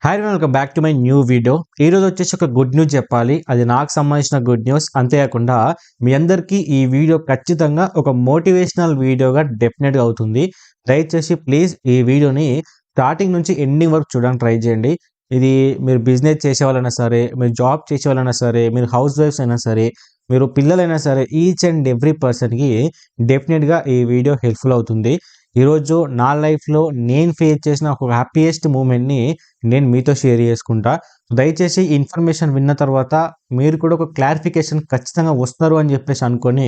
Hi welcome back to my new video. ఈరోజు వచ్చేసి ఒక గుడ్ న్యూస్ చెప్పాలి. అది నాకు సంబంధించిన గుడ్ న్యూస్. అంతేకాకుండా మీ అందరికీ ఈ వీడియో ఖచ్చితంగా ఒక మోటివేషనల్ వీడియోగా డెఫినెట్గా అవుతుంది. దయచేసి ప్లీజ్ ఈ వీడియోని స్టార్టింగ్ నుంచి ఎండింగ్ వరకు చూడడానికి ట్రై చేయండి. ఇది మీరు బిజినెస్ చేసే వాళ్ళైనా సరే, మీరు జాబ్ చేసే వాళ్ళైనా సరే, మీరు హౌస్ వైఫ్స్ అయినా సరే, మీరు పిల్లలైనా సరే, ఈచ్ అండ్ ఎవ్రీ పర్సన్కి డెఫినెట్గా ఈ వీడియో హెల్ప్ఫుల్ అవుతుంది. ఈరోజు నా లైఫ్లో నేను ఫేస్ చేసిన ఒక హ్యాపీయెస్ట్ మూమెంట్ని నేను మీతో షేర్ చేసుకుంటా. దయచేసి ఇన్ఫర్మేషన్ విన్న తర్వాత మీరు కూడా ఒక క్లారిఫికేషన్ ఖచ్చితంగా వస్తారు అని చెప్పేసి అనుకొని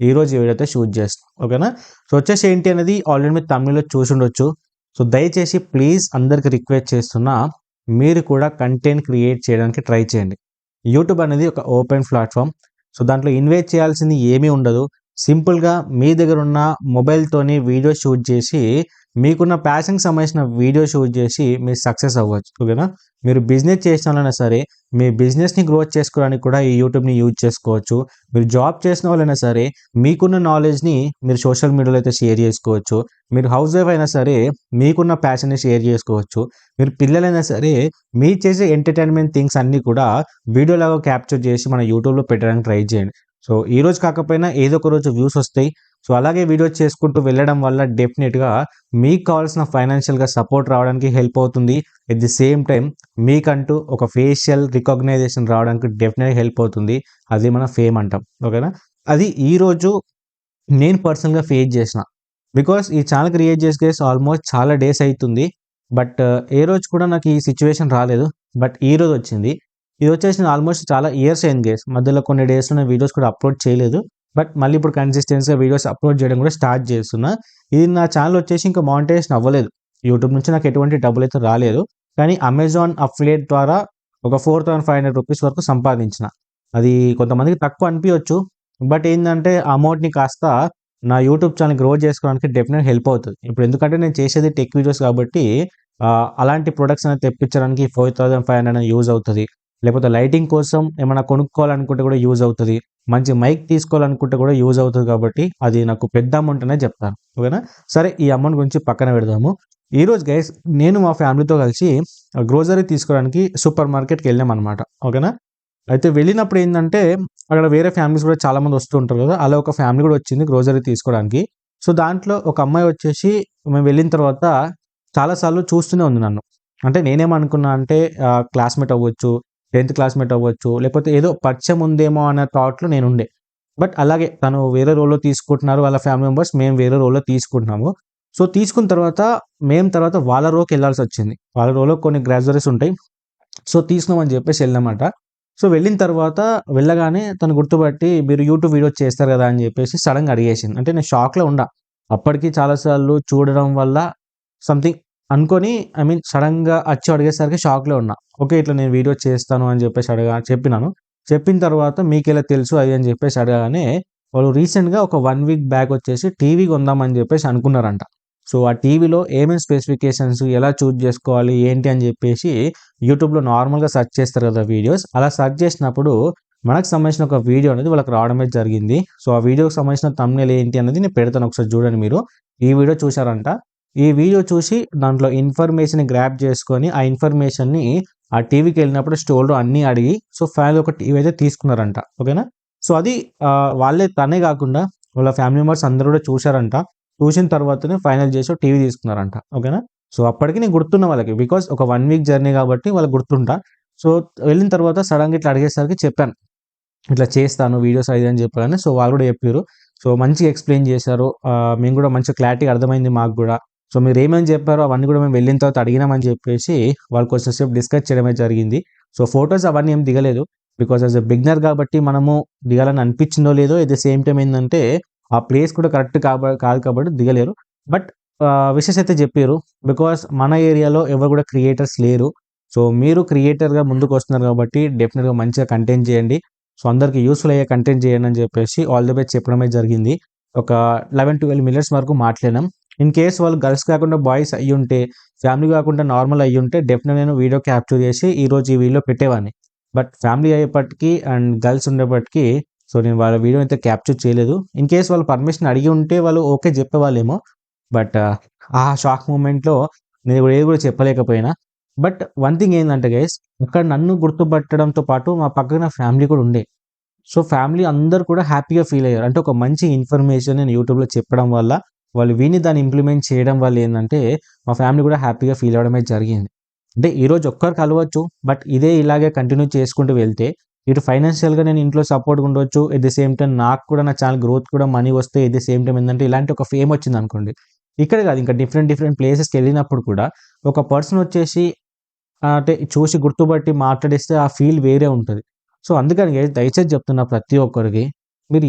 ఈరోజు ఈ వీడియో అయితే షూట్ చేస్తాం. ఓకేనా? సో వచ్చేసి ఏంటి అనేది ఆల్రెడీ మీరు తమిళ్లో చూసి ఉండొచ్చు. సో దయచేసి ప్లీజ్ అందరికి రిక్వెస్ట్ చేస్తున్నా, మీరు కూడా కంటెంట్ క్రియేట్ చేయడానికి ట్రై చేయండి. యూట్యూబ్ అనేది ఒక ఓపెన్ ప్లాట్ఫామ్. సో దాంట్లో ఇన్వెస్ట్ చేయాల్సింది ఏమీ ఉండదు. సింపుల్గా మీ దగ్గర ఉన్న మొబైల్తోని వీడియో షూట్ చేసి, మీకున్న ప్యాషన్కి సంబంధించిన వీడియో షూట్ చేసి మీరు సక్సెస్ అవ్వచ్చు. ఓకేనా? మీరు బిజినెస్ చేసిన వాళ్ళైనా సరే, మీ బిజినెస్ని గ్రోత్ చేసుకోవడానికి కూడా ఈ యూట్యూబ్ని యూజ్ చేసుకోవచ్చు. మీరు జాబ్ చేసిన వాళ్ళైనా సరే, మీకున్న నాలెడ్జ్ని మీరు సోషల్ మీడియాలో అయితే షేర్ చేసుకోవచ్చు. మీరు హౌస్ వైఫ్ అయినా సరే, మీకున్న ప్యాషన్ని షేర్ చేసుకోవచ్చు. మీరు పిల్లలైనా సరే, మీరు చేసే ఎంటర్టైన్మెంట్ థింగ్స్ అన్నీ కూడా వీడియోలాగా క్యాప్చర్ చేసి మన యూట్యూబ్లో పెట్టడానికి ట్రై చేయండి. సో ఈరోజు కాకపోయినా ఏదో ఒక రోజు వ్యూస్ వస్తాయి. సో అలాగే వీడియో చేసుకుంటూ వెళ్ళడం వల్ల డెఫినెట్గా మీకు కావాల్సిన ఫైనాన్షియల్గా సపోర్ట్ రావడానికి హెల్ప్ అవుతుంది. ఎట్ ది సేమ్ టైం మీకంటూ ఒక ఫేషియల్ రికగ్నైజేషన్ రావడానికి డెఫినెట్గా హెల్ప్ అవుతుంది. అది మన ఫేమ్ అంటాం. ఓకేనా? అది ఈరోజు నేను పర్సనల్గా ఫేస్ చేసిన. బికాస్ ఈ ఛానల్ క్రియేట్ చేసి ఆల్మోస్ట్ చాలా డేస్ అవుతుంది. బట్ ఏ రోజు కూడా నాకు ఈ సిచ్యువేషన్ రాలేదు. బట్ ఈ రోజు వచ్చింది. ఇది వచ్చేసి ఆల్మోస్ట్ చాలా ఇయర్స్ అయింది గైస్. మధ్యలో కొన్ని డేస్లో నేను వీడియోస్ కూడా అప్లోడ్ చేయలేదు. బట్ మళ్ళీ ఇప్పుడు కన్సిస్టెన్సీగా వీడియోస్ అప్లోడ్ చేయడం కూడా స్టార్ట్ చేస్తున్నా. ఇది నా ఛానల్ వచ్చేసి ఇంకా మానిటైజేషన్ అవ్వలేదు. యూట్యూబ్ నుంచి నాకు ఎటువంటి డబ్బులు అయితే రాలేదు. కానీ అమెజాన్ అఫిలియేట్ ద్వారా ఒక 4500 రూపీస్ వరకు సంపాదించిన. అది కొంతమందికి తక్కువ అనిపించవచ్చు. బట్ ఏంటంటే ఆ అమౌంట్ని కాస్త నా యూట్యూబ్ ఛానల్ గ్రో చేసుకోవడానికి డెఫినెట్ హెల్ప్ అవుతుంది. ఇప్పుడు ఎందుకంటే నేను చేసేది టెక్ వీడియోస్ కాబట్టి అలాంటి ప్రొడక్ట్స్ అనేది తెప్పించడానికి 4500 యూజ్ అవుతుంది. లేకపోతే లైటింగ్ కోసం ఏమైనా కొనుక్కోవాలనుకుంటే కూడా యూజ్ అవుతుంది. మంచి మైక్ తీసుకోవాలనుకుంటే కూడా యూజ్ అవుతుంది. కాబట్టి అది నాకు పెద్ద అమౌంట్ అనే చెప్తాను. ఓకేనా? సరే, ఈ అమౌంట్ గురించి పక్కన పెడదాము. ఈరోజు గైస్ నేను మా ఫ్యామిలీతో కలిసి గ్రోసరీ తీసుకోవడానికి సూపర్ మార్కెట్కి వెళ్ళామన్నమాట. ఓకేనా? అయితే వెళ్ళినప్పుడు ఏంటంటే అక్కడ వేరే ఫ్యామిలీస్ కూడా చాలామంది వస్తూ ఉంటారు కదా. అలా ఒక ఫ్యామిలీ కూడా వచ్చింది గ్రోసరీ తీసుకోవడానికి. సో దాంట్లో ఒక అమ్మాయి వచ్చేసి మేము వెళ్ళిన తర్వాత చాలాసార్లు చూస్తూనే ఉంది నన్ను. అంటే నేనేమనుకున్నా అంటే క్లాస్మేట్ అవ్వచ్చు, 10th క్లాస్మేట్ అవ్వచ్చు, లేకపోతే ఏదో పరిచయం ఉందేమో అనే థాట్‌లో నేనుండే. బట్ అలాగే తను వేరే రోల్‌లో తీసుకుంటున్నారు వాళ్ళ ఫ్యామిలీ మెంబర్స్. మేము వేరే రోల్‌లో తీసుకుంటున్నాము. సో తీసుకున్న తర్వాత మేము తర్వాత వాళ్ళ రోకి వెళ్ళాల్సొచ్చింది. వాళ్ళ రోలో కొన్ని గ్రోసరీస్ ఉంటాయి. సో తీసుకుందామని చెప్పేసి వెళ్ళామట. సో వెళ్ళిన తర్వాత వెళ్ళగానే తను గుర్తుపట్టి మీరు యూట్యూబ్ వీడియోస్ చేస్తారు కదా అని చెప్పేసి సడన్‌గా అడిగేసింది. అంటే నేను షాక్‌లో ఉన్నా. అప్పటికి చాలా సార్లు చూడడం వల్ల సంథింగ్ అనుకోని సడన్‌గా వచ్చి అడిగేసరికి షాక్‌లో ఉన్నా. ఓకే. ఇట్లా నేను వీడియో చేస్తాను అని చెప్పేసి చెప్పినాను. చెప్పిన తర్వాత మీకెలా తెలుసు అది అని చెప్పేసి అడగగానే వాళ్ళు రీసెంట్‌గా ఒక 1 వీక్ బ్యాక్ వచ్చేసి టీవీ కొందామని చెప్పేసి అనుకున్నారంట. సో ఆ టీవీలో ఏమేమి స్పెసిఫికేషన్స్ ఎలా చూజ్ చేసుకోవాలి ఏంటి అని చెప్పేసి యూట్యూబ్‌లో నార్మల్‌గా సెర్చ్ చేస్తారు కదా వీడియోస్. అలా సెర్చ్ చేసినప్పుడు మనకు సంబంధించిన ఒక వీడియో అనేది వాళ్ళకి రావడమే జరిగింది. సో ఆ వీడియోకి సంబంధించిన థంబ్‌నెయిల్ ఏంటి అనేది నేను పెడతాను, ఒకసారి చూడండి మీరు. ఈ వీడియో చూశారంట. ఈ వీడియో చూసి దాంట్లో ఇన్ఫర్మేషన్ గ్రాబ్ చేసుకొని ఆ ఇన్ఫర్మేషన్‌ని ఆ టీవీకి వెళ్ళినప్పుడు స్టోర్‌లో అన్నీ అడిగి సో ఫైనల్ ఒక టీవీ అయితే తీసుకున్నారంట. ఓకేనా? సో అది వాళ్ళే తనే కాకుండా వాళ్ళ ఫ్యామిలీ మెంబర్స్ అందరూ కూడా చూశారంట. చూసిన తర్వాతనే ఫైనల్ చేసి టీవీ తీసుకున్నారంట. ఓకేనా? సో అప్పటికి నేను గుర్తున్నా వాళ్ళకి. బికాజ్ ఒక 1 వీక్ జర్నీ కాబట్టి వాళ్ళకి గుర్తుంటా. సో వెళ్ళిన తర్వాత సడన్‌గా ఇట్లా అడిగేసరికి చెప్పాను. ఇట్లా చేస్తాను వీడియోస్ అది అని చెప్పగానే సో వాళ్ళు కూడా చెప్పిర్రు. సో మంచిగా ఎక్స్‌ప్లెయిన్ చేశారు. మేము కూడా మంచిగా క్లారిటీగా అర్థమైంది మాకు కూడా. సో మీరేమేమి చెప్పారో అవన్నీ కూడా మేము వెళ్ళిన తర్వాత అడిగినామని చెప్పేసి వాళ్ళు కొంచెం సేపు డిస్కస్ చేయడమే జరిగింది. సో ఫోటోస్ అవన్నీ ఏం దిగలేదు. బికాజ్ యాస్ ఎ బిగినర్ కాబట్టి మనము దిగాలని అనిపించిందో లేదో, ఎట్ ద సేమ్ టైమ్ ఏందంటే ఆ ప్లేస్ కూడా కరెక్ట్ కాదు కాబట్టి దిగలేరు. బట్ విషెస్ అయితే చెప్పిర్రు. బికాజ్ మన ఏరియాలో ఎవరు కూడా క్రియేటర్స్ లేరు. సో మీరు క్రియేటర్‌గా ముందుకొస్తున్నారు కాబట్టి డెఫినిట్‌గా మంచిగా కంటెంట్ చేయండి. సో అందరికి యూజ్‌ఫుల్ అయ్యే కంటెంట్ చేయండి అని చెప్పేసి ఆల్ ది బెస్ట్ చెప్పడమే జరిగింది. ఒక 11-12 మినిట్స్ వరకు మాట్లాడినాం. ఇన్ కేస్ వాళ్ళు గర్ల్స్ కాకుండా బాయ్స్ అయ్యుంటే, ఫ్యామిలీ కాకుండా నార్మల్ అయ్యుంటే డెఫినెట్‌గా నేను వీడియో క్యాప్చర్ చేసి ఈరోజు ఈ వీడియోలో పెట్టేవాడిని. బట్ ఫ్యామిలీ అయ్యేప్పటికి అండ్ గర్ల్స్ ఉండేప్పటికి సో నేను వాళ్ళ వీడియో అయితే క్యాప్చర్ చేయలేదు. ఇన్ కేస్ వాళ్ళు పర్మిషన్ అడిగి ఉంటే వాళ్ళు ఓకే చెప్పేవాళ్ళేమో. బట్ ఆ షాక్ మూమెంట్‌లో నేను ఏది కూడా చెప్పలేకపోయినా. బట్ వన్ థింగ్ ఏందంటే గైస్, అక్కడ నన్ను గుర్తుపట్టడంతో పాటు మా పక్కన ఫ్యామిలీ కూడా ఉండే. సో, ఫ్యామిలీ అందరూ కూడా హ్యాపీగా ఫీల్ అయ్యారు. అంటే ఒక మంచి ఇన్ఫర్మేషన్ నేను యూట్యూబ్‌లో చెప్పడం వల్ల, వాళ్ళు విని దాన్ని ఇంప్లిమెంట్ చేయడం వల్ల ఏందంటే, మా ఫ్యామిలీ కూడా హ్యాపీగా ఫీల్ అవ్వడమే జరిగింది. అంటే ఈరోజు ఒక్కరు కలవచ్చు. బట్ ఇదే ఇలాగే కంటిన్యూ చేసుకుంటూ వెళ్తే, ఇటు ఫైనాన్షియల్‌గా నేను ఇంట్లో సపోర్ట్‌గా ఉండొచ్చు. ఎట్ ది సేమ్ టైమ్ నాకు కూడా నా ఛానల్ గ్రోత్ కూడా మనీ వస్తే, ఎట్ ది సేమ్ టైమ్ ఏందంటే ఇలాంటి ఒక ఫేమ్ వచ్చిందనుకోండి. ఇక్కడే కాదు, ఇంకా డిఫరెంట్ డిఫరెంట్ ప్లేసెస్‌కెళ్ళినప్పుడు కూడా ఒక పర్సన్ వచ్చేసి అంటే చూసి గుర్తుపట్టి మాట్లాడిస్తే ఆ ఫీల్ వేరే ఉంటది. సో, అందుకని గైస్ దయచేసి చెప్తున్నా ప్రతి ఒక్కరికి, మీరు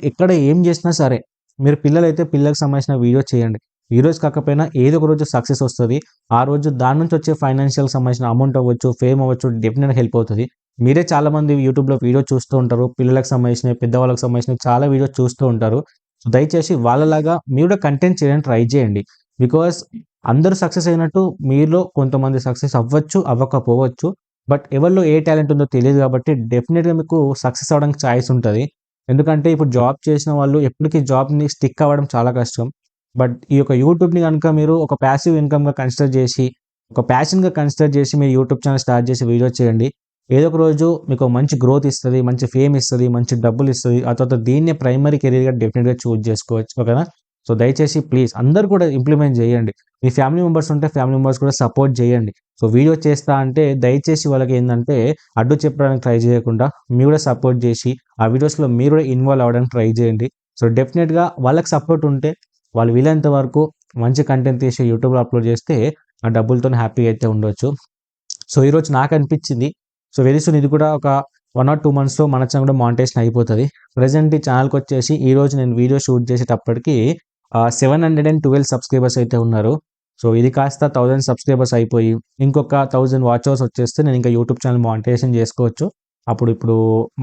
ఎక్కడ ఏం చేసినా సరే, మీరు పిల్లలైతే పిల్లలకి సంబంధించిన వీడియో చేయండి. ఈరోజు కాకపోయినా ఏదో ఒక రోజు సక్సెస్ వస్తది. ఆ రోజు దాని నుంచి వచ్చే ఫైనాన్షియల్‌కి సంబంధించిన అమౌంట్ అవ్వచ్చు, ఫేమ్ అవ్వచ్చు, డెఫినిట్‌గా హెల్ప్ అవుతది. మీరే చాలామంది యూట్యూబ్‌లో వీడియో చూస్తూ ఉంటారు. పిల్లలకు సంబంధించినవి, పెద్దవాళ్ళకి సంబంధించినవి చాలా వీడియోస్ చూస్తూ ఉంటారు. సో, దయచేసి వాళ్ళలాగా మీరు కూడా కంటెంట్ చేయడానికి ట్రై చేయండి. బికాజ్ అందరూ సక్సెస్ అయినట్టు మీలో కొంతమంది సక్సెస్ అవ్వచ్చు, అవ్వకపోవచ్చు. బట్ ఎవరిలో ఏ టాలెంట్ ఉందో తెలీదు కాబట్టి డెఫినిట్‌గా మీకు సక్సెస్ అవ్వడానికి ఛాయిస్ ఉంటది. ఎందుకంటే ఇప్పుడు జాబ్ చేసిన వాళ్ళు ఎప్పటికి జాబ్‌ని స్టిక్ అవ్వడం చాలా కష్టం. బట్ ఈ యొక్క యూట్యూబ్‌ని గనుక మీరు ఒక పాసివ్ ఇన్‌కమ్‌గా కన్సిడర్ చేసి, ఒక ప్యాషన్‌గా కన్సిడర్ చేసి మీరు యూట్యూబ్ ఛానెల్ స్టార్ట్ చేసి వీడియో చేయండి. ఏదో ఒక రోజు మీకు మంచి గ్రోత్ ఇస్తది, మంచి ఫేమ్ ఇస్తది, మంచి డబ్బులిస్తది. ఆ తర్వాత దీన్నే ప్రైమరీ కెరియర్‌గా డెఫినిట్‌గా చూజ్ చేసుకోవచ్చు. ఓకేనా? సో, దయచేసి ప్లీజ్ అందరూ కూడా ఇంప్లిమెంట్ చేయండి. మీ ఫ్యామిలీ మెంబర్స్ ఉంటే ఫ్యామిలీ మెంబర్స్ కూడా సపోర్ట్ చేయండి. సో, వీడియో చేస్తా అంటే దయచేసి వాళ్ళకేందంటే అడ్డు చెప్పడానికి ట్రై చేయకుండా మీరు కూడా సపోర్ట్ చేసి, ఆ వీడియోస్‌లో మీరు కూడా ఇన్వాల్వ్ అవ్వడానికి ట్రై చేయండి. సో, డెఫినిట్‌గా వాళ్ళకి సపోర్ట్ ఉంటే వాళ్ళు వీలైనంత వరకు మంచి కంటెంట్ తీసి యూట్యూబ్‌లో అప్‌లోడ్ చేస్తే ఆ డబ్బులతోని హ్యాపీగా అయితే ఉండొచ్చు. సో, ఈరోజు నాకనిపించింది. సో, వెరీ సూన్ ఇది కూడా ఒక 1 ఆర్ 2 మంత్స్‌లో మన ఛానెల్ కూడా మానిటైజేషన్ అయిపోతది. ప్రెజెంట్ ఈ ఛానెల్‌కొచ్చేసి ఈరోజు నేను వీడియో షూట్ చేసేటప్పటికి 712 సబ్స్క్రైబర్స్ అయితే ఉన్నారు. సో, ఇది కాస్త 1000 సబ్స్క్రైబర్స్ అయిపోయి, ఇంకొక 1000 వాచ్ అవర్స్ వచ్చేస్తే నేను ఇంకా యూట్యూబ్ ఛానెల్ మానిటైజేషన్ చేసుకోవచ్చు. ఇప్పుడు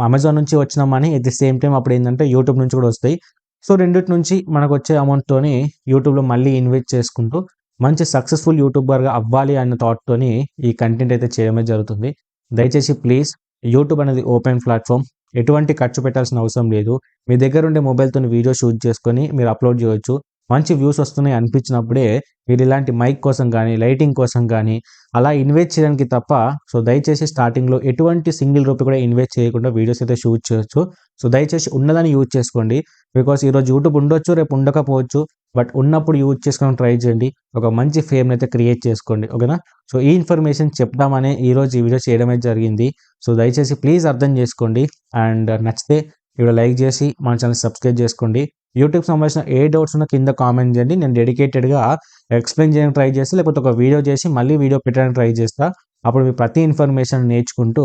అమెజాన్ నుంచి వచ్చిన money at the same time అప్పుడేందంటే యూట్యూబ్ నుంచి కూడా వస్తాయి. సో, రెండిటి నుంచి మనకొచ్చే అమౌంట్‌తోని యూట్యూబ్‌లో మళ్ళీ ఇన్వెస్ట్ చేసుకుంటూ మంచి సక్సెస్‌ఫుల్ యూట్యూబర్‌గా అవ్వాలి అన్న థాట్‌తోని ఈ కంటెంట్ అయితే చేయడమే జరుగుతుంది. దయచేసి ప్లీజ్, యూట్యూబ్ అనేది ఓపెన్ ప్లాట్‌ఫార్మ్. ఎటువంటి ఖర్చు పెట్టాల్సిన అవసరం లేదు. మీ దగ్గరుండే మొబైల్‌తోని వీడియో షూట్ చేసుకొని మీరు అప్‌లోడ్ చేయొచ్చు. మంచి వ్యూస్ వస్తున్నాయి అనిపించినప్పుడే మీరు ఇలాంటి మైక్ కోసం గానీ, లైటింగ్ కోసం గానీ అలా ఇన్వెస్ట్ చేయడానికి తప్ప, సో, దయచేసి స్టార్టింగ్‌లో ఎటువంటి సింగిల్ రూపీ కూడా ఇన్వెస్ట్ చేయకుండా వీడియోస్ అయితే షూట్ చేయొచ్చు. సో, దయచేసి ఉన్నదాన్ని యూజ్ చేసుకోండి. బికాజ్ ఈరోజు యూట్యూబ్ ఉండొచ్చు, రేపు ఉండకపోవచ్చు. బట్ ఉన్నప్పుడు యూజ్ చేసుకోవడానికి ట్రై చేయండి. ఒక మంచి ఫేమ్‌నయితే క్రియేట్ చేసుకోండి. ఓకేనా? సో, ఈ ఇన్ఫర్మేషన్ చెప్దామనే ఈరోజు ఈ వీడియో చేయడమే జరిగింది. సో, దయచేసి ప్లీజ్ అర్థం చేసుకోండి. అండ్ నచ్చితే వీడియో లైక్ చేసి మన ఛానెల్ సబ్స్క్రైబ్ చేసుకోండి. యూట్యూబ్‌కి సంబంధించిన ఏ డౌట్స్ ఉన్నా కింద కామెంట్ చేయండి. నేను డెడికేటెడ్‌గా ఎక్స్‌ప్లెయిన్ చేయడానికి ట్రై చేస్తా. లేకపోతే ఒక వీడియో చేసి మళ్ళీ వీడియో పెట్టడానికి ట్రై చేస్తా. అప్పుడు మీరు ప్రతి ఇన్ఫర్మేషన్ నేర్చుకుంటూ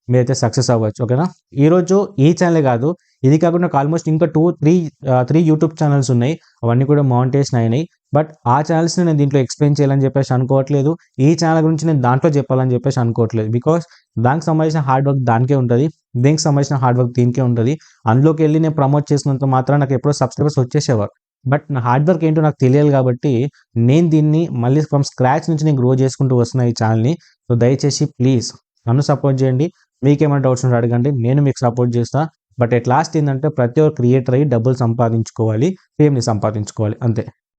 మీరైతే సక్సెస్ అవ్వచ్చు. ఓకేనా? ఈరోజు ఈ ఛానెలే కాదు, ఇది కాకుండా నాకు ఆల్మోస్ట్ ఇంకా 3 యూట్యూబ్ ఛానెల్స్ ఉన్నాయి. అవన్నీ కూడా మానిటైజేషన్ అయినాయి. బట్ ఆ ఛానెల్స్‌ని నేను దీంట్లో ఎక్స్‌ప్లెయిన్ చేయాలని చెప్పేసి అనుకోవట్లేదు. ఈ ఛానెల్ గురించి నేను దాంట్లో చెప్పాలని చెప్పేసి అనుకోవట్లేదు. బికాజ్ దానికి సంబంధించిన హార్డ్ వర్క్ దానికే ఉంటది. దీనికి సంబంధించిన హార్డ్ వర్క్ దీనికే ఉంటది. అందులోకెళ్ళి నేను ప్రమోట్ చేసినంత మాత్రాన నాకు ఎప్పుడో సబ్స్క్రైబర్స్ వచ్చేసేవారు. బట్ నా హార్డ్ వర్క్ ఏంటో నాకు తెలియాలి కాబట్టి నేను దీన్ని మళ్ళీ ఫ్రమ్ స్క్రాచ్ నుంచి నేను గ్రో చేసుకుంటూ వస్తున్నా ఈ ఛానెల్‌ని. సో, దయచేసి ప్లీజ్ నన్ను సపోర్ట్ చేయండి. మీకేమైనా డౌట్స్ ఉంటే అడగండి. నేను మీకు సపోర్ట్ చేస్తా. బట్ ఎట్ లాస్ట్ ఏందంటే ప్రతి ఒక్క క్రియేటర్ అయ్యి డబ్బులు సంపాదించుకోవాలి. ఫేమ్‌ని సంపాదించుకోవాలి అంతే.